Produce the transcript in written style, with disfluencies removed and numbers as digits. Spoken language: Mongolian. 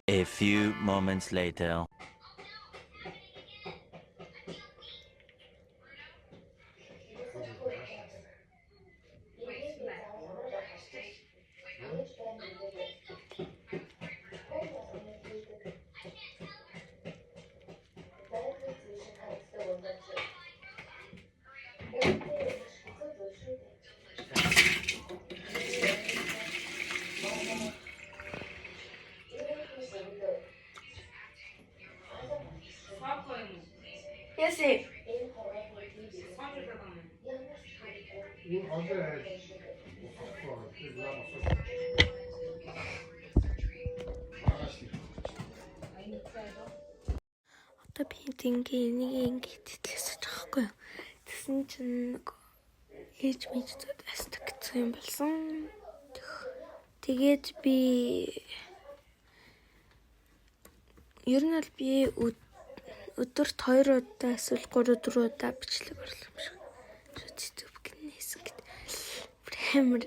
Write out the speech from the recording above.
A few moments later. Yes. Одоо би энийг ингэж тэтгэсэж байгаа хгүй юу. Тэгсэн чинь ээж мэж зөдөөсдөг гэсэн юм болсон. Тэгээд би ер нь бол би өдөрт 2 удаа эсвэл 3 4 удаа бичлэг орлоо юм шиг. YouTube гинэсэн гэд. Амар